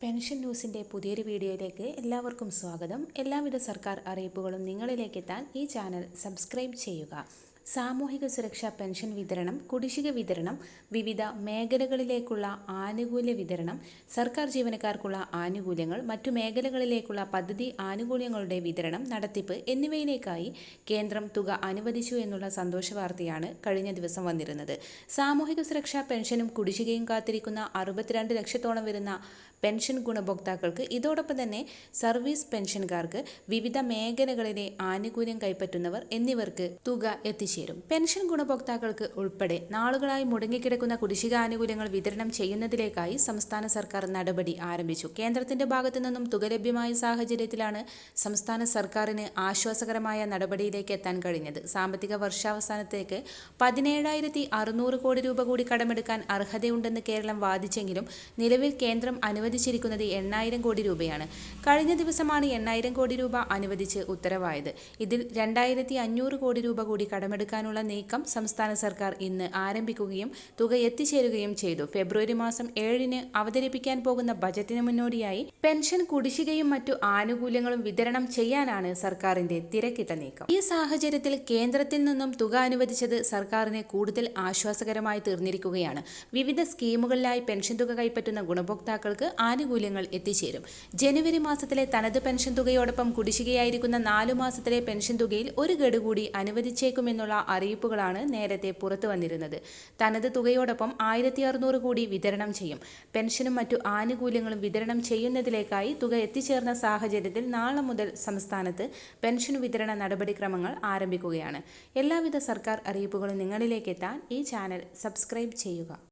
Pension ന്യൂസിൻ്റെ പുതിയൊരു വീഡിയോയിലേക്ക് എല്ലാവർക്കും സ്വാഗതം. എല്ലാവിധ സർക്കാർ അറിയിപ്പുകളും നിങ്ങളിലേക്ക് എത്താൻ ഈ ചാനൽ സബ്സ്ക്രൈബ് ചെയ്യുക. സാമൂഹിക സുരക്ഷാ പെൻഷൻ വിതരണം, കുടിശ്ശിക വിതരണം, വിവിധ മേഖലകളിലേക്കുള്ള ആനുകൂല്യ വിതരണം, സർക്കാർ ജീവനക്കാർക്കുള്ള ആനുകൂല്യങ്ങൾ, മറ്റു മേഖലകളിലേക്കുള്ള പദ്ധതി ആനുകൂല്യങ്ങളുടെ വിതരണം, നടത്തിപ്പ് എന്നിവയിലേക്കായി കേന്ദ്രം തുക അനുവദിച്ചു എന്നുള്ള സന്തോഷ വാർത്തയാണ് കഴിഞ്ഞ ദിവസം വന്നിരുന്നത്. സാമൂഹിക സുരക്ഷാ പെൻഷനും കുടിശ്ശികയും കാത്തിരിക്കുന്ന 62 ലക്ഷത്തോളം വരുന്ന പെൻഷൻ ഗുണഭോക്താക്കൾക്ക്, ഇതോടൊപ്പം തന്നെ സർവീസ് പെൻഷൻകാർക്ക്, വിവിധ മേഖലകളിലെ ആനുകൂല്യം കൈപ്പറ്റുന്നവർ എന്നിവർക്ക് തുക എത്തിച്ചേരും. പെൻഷൻ ഗുണഭോക്താക്കൾക്ക് ഉൾപ്പെടെ നാളുകളായി മുടങ്ങിക്കിടക്കുന്ന കുടിശ്ശിക ആനുകൂല്യങ്ങൾ വിതരണം ചെയ്യുന്നതിലേക്കായി സംസ്ഥാന സർക്കാർ നടപടി ആരംഭിച്ചു. കേന്ദ്രത്തിന്റെ ഭാഗത്തു നിന്നും തുക ലഭ്യമായ സാഹചര്യത്തിലാണ് സംസ്ഥാന സർക്കാരിന് ആശ്വാസകരമായ നടപടിയിലേക്ക് എത്താൻ കഴിഞ്ഞത്. സാമ്പത്തിക വർഷാവസാനത്തേക്ക് 17,600 കോടി രൂപ കൂടി കടമെടുക്കാൻ അർഹതയുണ്ടെന്ന് കേരളം വാദിച്ചെങ്കിലും നിലവിൽ കേന്ദ്രം അനുവദിച്ചിരിക്കുന്നത് 8,000 കോടി രൂപയാണ്. കഴിഞ്ഞ ദിവസമാണ് 8,000 കോടി രൂപ അനുവദിച്ച് ഉത്തരവായത്. ഇതിൽ 2,500 കോടി രൂപ കൂടി കടമെടുക്കാനുള്ള നീക്കം സംസ്ഥാന സർക്കാർ ഇന്ന് ആരംഭിക്കുകയും തുക എത്തിച്ചേരുകയും ചെയ്തു. ഫെബ്രുവരി മാസം 7-ന് അവതരിപ്പിക്കാൻ പോകുന്ന ബജറ്റിന് മുന്നോടിയായി പെൻഷൻ കുടിശ്ശികയും മറ്റു ആനുകൂല്യങ്ങളും വിതരണം ചെയ്യാനാണ് സർക്കാരിന്റെ തിരക്കിട്ട നീക്കം. ഈ സാഹചര്യത്തിൽ കേന്ദ്രത്തിൽ നിന്നും തുക അനുവദിച്ചത് സർക്കാരിന് കൂടുതൽ ആശ്വാസകരമായി തീർന്നിരിക്കുകയാണ്. വിവിധ സ്കീമുകളിലായി പെൻഷൻ തുക കൈപ്പറ്റുന്ന ഗുണഭോക്താക്കൾക്ക് ആനുകൂല്യങ്ങൾ എത്തിച്ചേരും. ജനുവരി മാസത്തിലെ തനത് പെൻഷൻ തുകയോടൊപ്പം കുടിശ്ശികയായിരിക്കുന്ന 4 മാസത്തിലെ പെൻഷൻ തുകയിൽ ഒരു ഗഡു കൂടി അനുവദിച്ചേക്കുമെന്നുള്ള അറിയിപ്പുകളാണ് നേരത്തെ പുറത്തു വന്നിരുന്നത്. തനത് തുകയോടൊപ്പം 1,600 കോടി വിതരണം ചെയ്യും. പെൻഷനും മറ്റു ആനുകൂല്യങ്ങളും വിതരണം ചെയ്യുന്നതിലേക്കായി തുക എത്തിച്ചേർന്ന സാഹചര്യത്തിൽ നാളെ മുതൽ സംസ്ഥാനത്ത് പെൻഷൻ വിതരണ നടപടിക്രമങ്ങൾ ആരംഭിക്കുകയാണ്. എല്ലാവിധ സർക്കാർ അറിയിപ്പുകളും നിങ്ങളിലേക്ക് എത്താൻ ഈ ചാനൽ സബ്സ്ക്രൈബ് ചെയ്യുക.